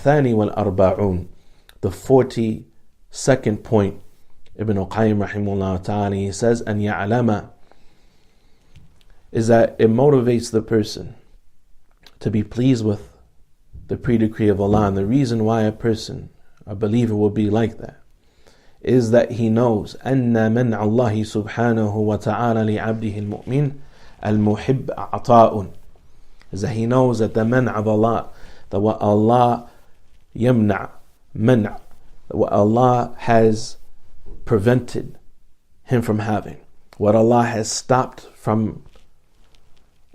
الثاني والأربعون, the 42nd point, Ibn Qayyim rahimahullah ta'ala, he says, أن يعلم, is that it motivates the person to be pleased with the pre-decree of Allah. And the reason why a believer will be like that, is that he knows أن منع الله سبحانه وتعالى لعبده المؤمن المحب عطاء, is that he knows that the man' of Allah, that what Allah yamna', man', what Allah has prevented him from having, what Allah has stopped from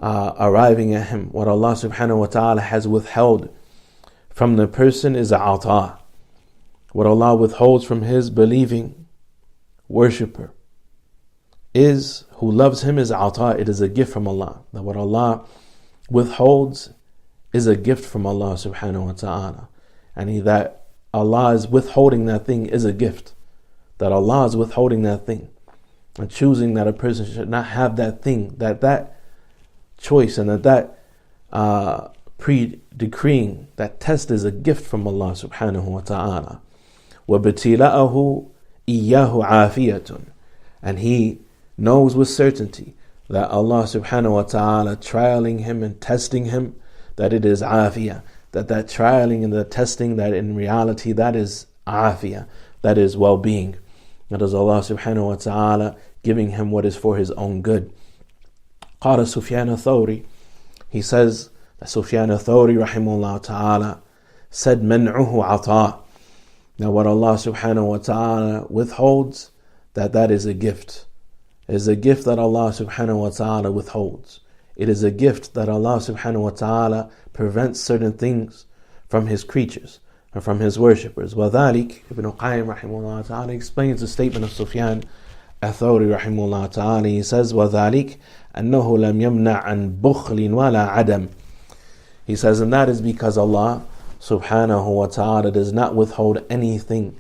arriving at him, what Allah subhanahu wa ta'ala has withheld from the person is ata. What Allah withholds from his believing worshipper is, who loves him, is ata. It is a gift from Allah. That what Allah withholds is a gift from Allah subhanahu wa ta'ala. And that Allah is withholding that thing is a gift. That Allah is withholding that thing and choosing that a person should not have that thing, that choice, and that pre-decreeing, that test is a gift from Allah subhanahu wa ta'ala. وَبِتِلَاءَهُ إِيَّاهُ عَافِيَةٌ, and he knows with certainty that Allah subhanahu wa ta'ala trialing him and testing him, that it is afiyah, that trialing and the testing, that in reality that is afiyah, that is well-being. That is Allah subhanahu wa ta'ala giving him what is for his own good. قال Sufyan al-Thawri, he says that Sufyan al-Thawri rahimahullah ta'ala said, منعه عطاء. Now what Allah subhanahu wa ta'ala withholds, that is a gift. It is a gift that Allah subhanahu wa ta'ala withholds. It is a gift that Allah subhanahu wa ta'ala prevents certain things from his creatures and from his worshippers. وَذَلِكَ, Ibn Qayyim rahimahullah ta'ala explains the statement of Sufyan al-Thawri rahimahullah ta'ala. He says, وَذَلِكَ أَنَّهُ لَمْ يَمْنَعْ عَنْ بُخْلٍ وَلَا عَدَمٍ. He says, and that is because Allah subhanahu wa ta'ala does not withhold anything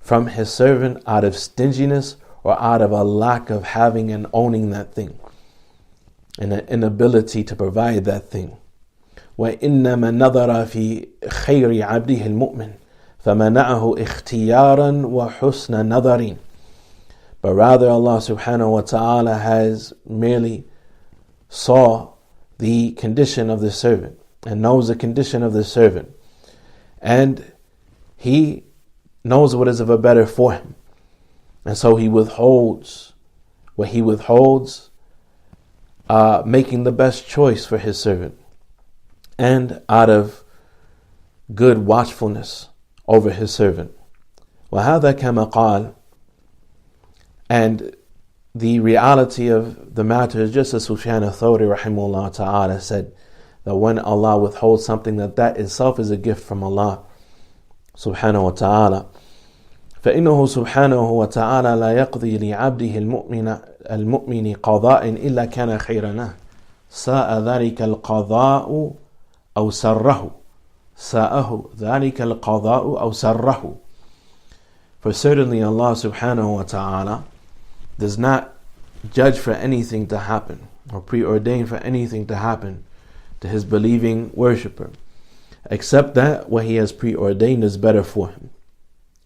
from his servant out of stinginess or out of a lack of having and owning that thing, and an inability to provide that thing. وَإِنَّمَا نَظَرَ فِي خَيْرِ عَبْدِهِ الْمُؤْمِنِ فَمَنَعَهُ اخْتِيَارًا وَحُسْنَ نَظَرٍ. But rather Allah subhanahu wa ta'ala has merely saw the condition of the servant and knows the condition of the servant, and he knows what is of a better for him, and so he withholds what he withholds, making the best choice for his servant, and out of good watchfulness over his servant. وَهَذَا كَمَا قَالَ, and the reality of the matter is just as Sufyan al-Thawri rahimahullah ta'ala said, that when Allah withholds something, that itself is a gift from Allah subhanahu wa ta'ala. فإنه سبحانه وتعالى لا يقضي لعبده المؤمن قضاء إلا كان خيرا له ساء ذلك القضاء أو سره ساءه ذلك القضاء أو سره. For certainly Allah subhanahu wa ta'ala does not judge for anything to happen or preordain for anything to happen to his believing worshipper, except that what he has preordained is better for him.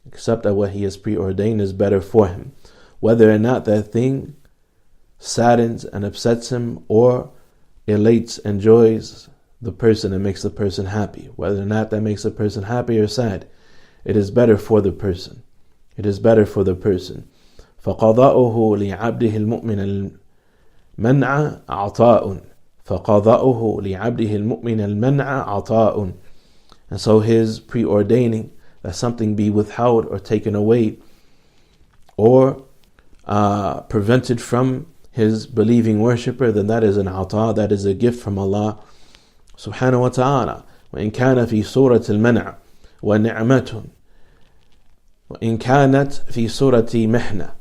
Except that what he has preordained is better for him. Whether or not that thing saddens and upsets him, or elates and joys the person and makes the person happy. Whether or not that makes the person happy or sad, it is better for the person. It is better for the person. فَقَضَاؤُهُ لِعَبْدِهِ الْمُؤْمِنَ الْمَنْعَ عَطَاءٌ فَقَضَاؤُهُ لِعَبْدِهِ الْمُؤْمِنَ الْمَنْعَ عَطَاءٌ. And so his preordaining that something be withheld or taken away or prevented from his believing worshipper, then that is an ata, that is a gift from Allah subhanahu wa ta'ala. وَإِنْ كَانَ فِي سُورَةِ الْمَنْعِ وَنِعْمَةٌ وَإِنْ كَانَتْ فِي سُورَةِ مِحْنَةٍ.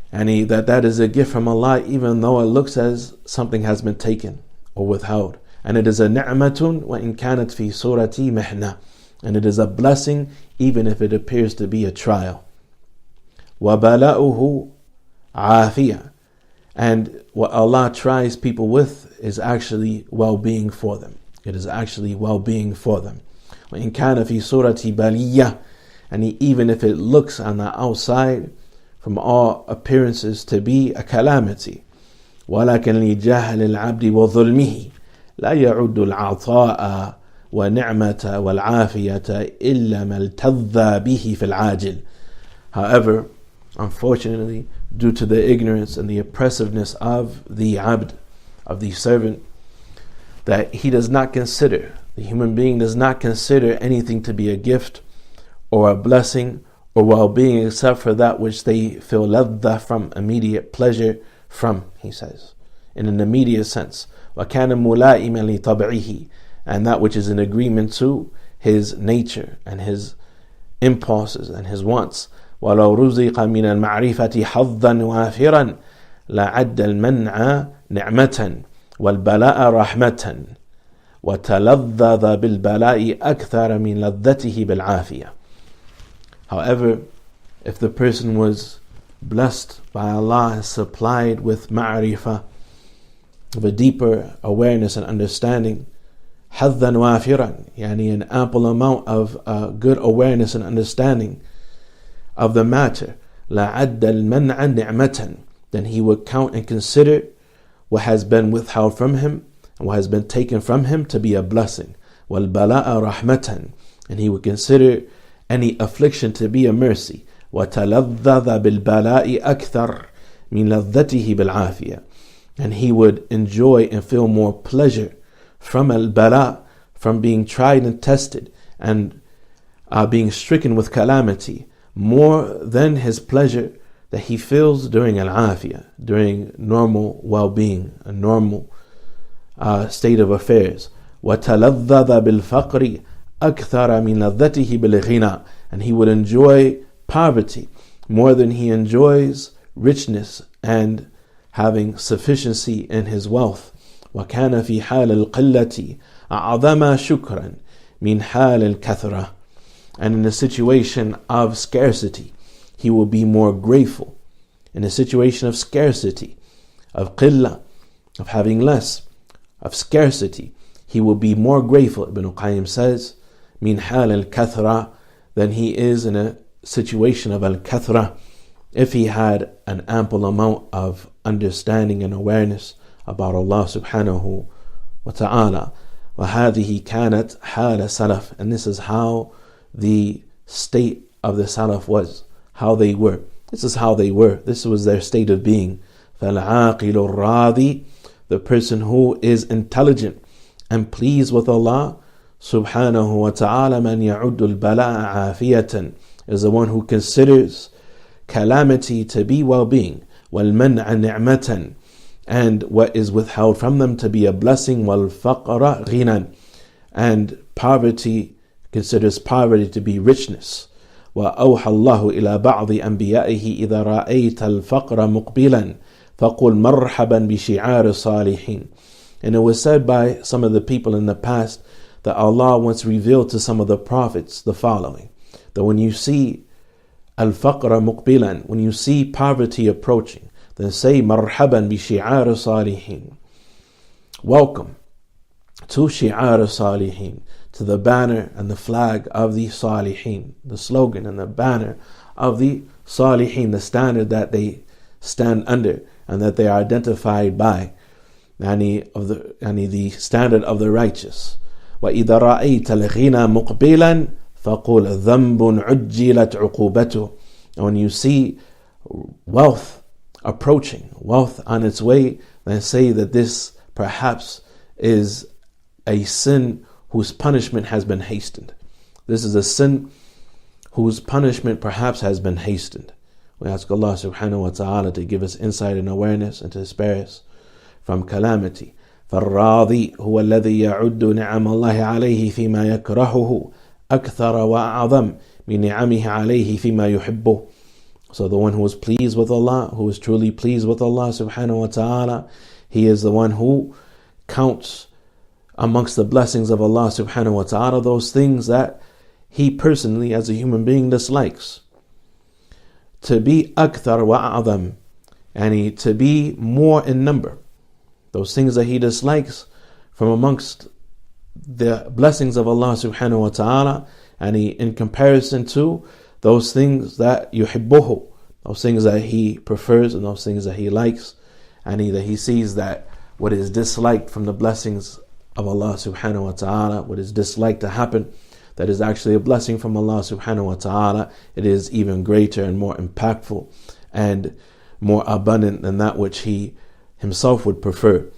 And that is a gift from Allah, even though it looks as something has been taken or withheld. And it is a ni'matun وَإِنْ كَانَتْ فِي سُورَةِ مِحْنَةٍ. And it is a blessing even if it appears to be a trial. وَبَلَاؤُهُ عَافِيَةٌ. And what Allah tries people with is actually well-being for them. It is actually well-being for them. وإن كان في صورة بلية, and even if it looks on the outside from all appearances to be a calamity. ولكن لجهل العبد وظلمه لا يعد العطاء ونعمة والعافية إلا ما التذى به في العاجل. However, unfortunately, due to the ignorance and the oppressiveness of the abd, of the servant, that he does not consider, the human being does not consider anything to be a gift or a blessing or well-being except for that which they feel ladha from, immediate pleasure from, he says, in an immediate sense. وَكَانَ مُلَائِمًا لِطَبْعِهِ, and that which is in agreement to his nature and his impulses and his wants. وَلَوْ رُزِقَ مِنَ الْمَعْرِفَةِ حَظًّا وَافِرًا لَعَدَّ الْمَنْعَ نِعْمَةً وَالْبَلَاءَ رَحْمَةً وَتَلَذَّذَ بِالْبَلَاءِ أَكْثَرَ مِنْ لَذَّتِهِ بِالْعَافِيَةِ. However, if the person was blessed by Allah and supplied with ma'rifah, of a deeper awareness and understanding, حَظًّا وَافِرًا, yani an ample amount of good awareness and understanding of the matter, لَعَدَّ الْمَنْعَ نِعْمَةً, then he would count and consider what has been withheld from him and what has been taken from him to be a blessing. وَالْبَلَاءَ رَحْمَةً, and he would consider any affliction to be a mercy. وَتَلَذَّذَ بِالْبَلَاءِ أَكْثَرْ مِنْ لَذَّتِهِ بِالْعَافِيَةِ, and he would enjoy and feel more pleasure from al-bala, from being tried and tested and being stricken with calamity, more than his pleasure that he feels during al-afiyah, during normal well-being, a normal state of affairs. وَتَلَذَّذَ بِالْفَقْرِ أَكْثَرَ مِنْ لَذَّتِهِ بِالْغِنَى, and he would enjoy poverty more than he enjoys richness and having sufficiency in his wealth. وَكَانَ فِي حَالِ الْقِلَّةِ أَعْظَمَ شُكْرًا مِنْ حَالِ الْكَثْرَةِ, and in a situation of scarcity he will be more grateful. In a situation of scarcity, of qillah, of having less, of scarcity, he will be more grateful, Ibn Qayyim says, مِنْ حَالِ الْكَثْرَةِ, than he is in a situation of al-kathra, if he had an ample amount of understanding and awareness about Allah subhanahu wa ta'ala. وَهَذِهِ كَانَتْ حَالَ salaf, and this is how the state of the salaf was, how they were. This is how they were. This was their state of being. فَالْعَاقِلُ الرَّاضِي, the person who is intelligent and pleased with Allah subhanahu wa ta'ala, مَنْ يَعُدُّ الْبَلَاءَ عَافِيَةً, is the one who considers calamity to be well-being, وَالْمَنْعَ نِعْمَةً, and what is withheld from them to be a blessing, وَالْفَقْرَ غِنًى, and poverty considers poverty to be richness. وَأَوْحَى اللَّهُ إِلَى بَعْضِ أَنْبِيَائِهِ إِذَا رَأَيْتَ الْفَقْرَ مُقْبِلًا فَقُلْ مَرْحَبًا بِشِعَارِ الصَّالِحِينَ. And it was said by some of the people in the past that Allah once revealed to some of the prophets the following, that when you see al-faqra muqbilan, when you see poverty approaching, then say marhaban bi shi'ar salihin, welcome to shi'ar salihin, to the banner and the flag of the salihin, the slogan and the banner of the salihin, the standard that they stand under and that they are identified by, the standard of the righteous. وَإِذَا رَأَيْتَ الْغِنَى مُقْبِلًا فَقُلْ ذَنْبٌ عُجِّلَتْ عُقُوبَتُهُ. And when you see wealth approaching, wealth on its way, then say that this perhaps is a sin whose punishment has been hastened. This is a sin whose punishment perhaps has been hastened. We ask Allah subhanahu wa ta'ala to give us insight and awareness and to spare us from calamity. فالراضي هو الذي يعد نعم الله عليه فيما يكرهه أكثر وأعظم من نعمه عليه فيما يحبه. So the one who is pleased with Allah, who is truly pleased with Allah subhanahu wa ta'ala, he is the one who counts amongst the blessings of Allah subhanahu wa ta'ala those things that he personally as a human being dislikes. To be akthar wa a'zam, and to be more in number. Those things that he dislikes from amongst the blessings of Allah subhanahu wa ta'ala, and he, in comparison to those things that yuhibbuhu, those things that he prefers and those things that he likes, and that he sees that what is disliked from the blessings of Allah subhanahu wa ta'ala, what is disliked to happen, that is actually a blessing from Allah subhanahu wa ta'ala, it is even greater and more impactful and more abundant than that which he himself would prefer,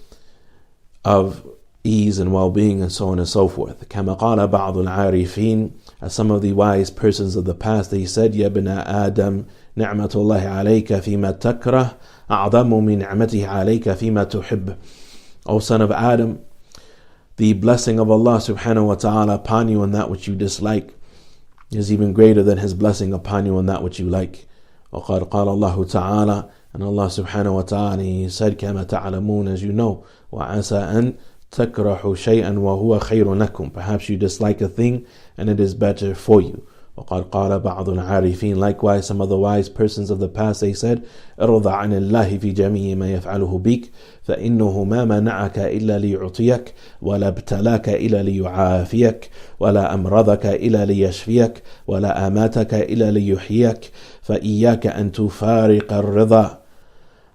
of ease and well-being and so on and so forth. كما قال بعض العارفين, as some of the wise persons of the past, they said, يا ابن آدم نعمة الله عليك فيما تكره أعظم من نعمته عليك فيما تحب. O son of Adam, the blessing of Allah subhanahu wa ta'ala upon you on that which you dislike is even greater than his blessing upon you on that which you like. وقد قال الله تعالى, and Allah subhanahu wa ta'ala, he said, كما تعلمون, as you know, وعسى أن تكرهوا شيئا وهو خير لكم, perhaps you dislike a thing and it is better for you. وقد قال بعض العارفين, likewise some of the wise persons of the past, they said, ارض عن الله في جميع ما يفعله بك فإنه ما منعك إلا ليعطيك ولا ابتلاك إلا ليعافيك ولا أمرضك إلا ليشفيك ولا أماتك إلا ليحييك فإياك أن تفارق الرضا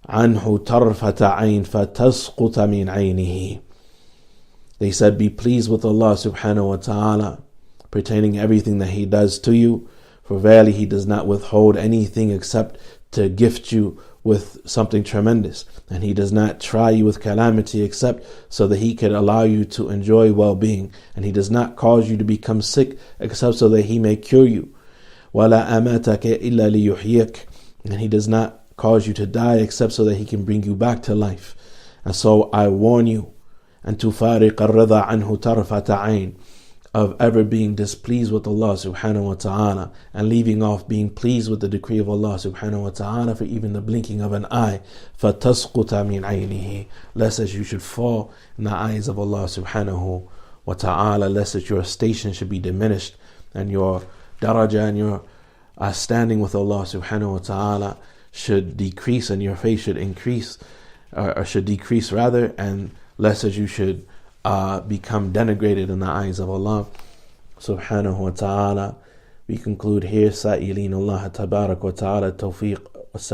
عنه طرفة عين فتسقط من عينه. They said, be pleased with Allah subhanahu wa ta'ala pertaining everything that he does to you, for verily he does not withhold anything except to gift you with something tremendous, and he does not try you with calamity except so that he can allow you to enjoy well-being, and he does not cause you to become sick except so that he may cure you. وَلَا أَمَاتَكَ إِلَّا لِيُحْيِيكَ, and he does not cause you to die except so that he can bring you back to life. And so I warn you, أن تفارق الرضا عنه طرفة عين, of ever being displeased with Allah subhanahu wa ta'ala and leaving off being pleased with the decree of Allah subhanahu wa ta'ala for even the blinking of an eye. فَتَسْقُطَ مِنْ عَيْنِهِ, lest as you should fall in the eyes of Allah subhanahu wa ta'ala, lest that your station should be diminished and your daraja and your standing with Allah subhanahu wa ta'ala should decrease and your faith should increase, or should decrease rather, and lest as you should become denigrated in the eyes of Allah subhanahu wa ta'ala. We conclude here, سائلين الله تبارك وتعالى التوفيق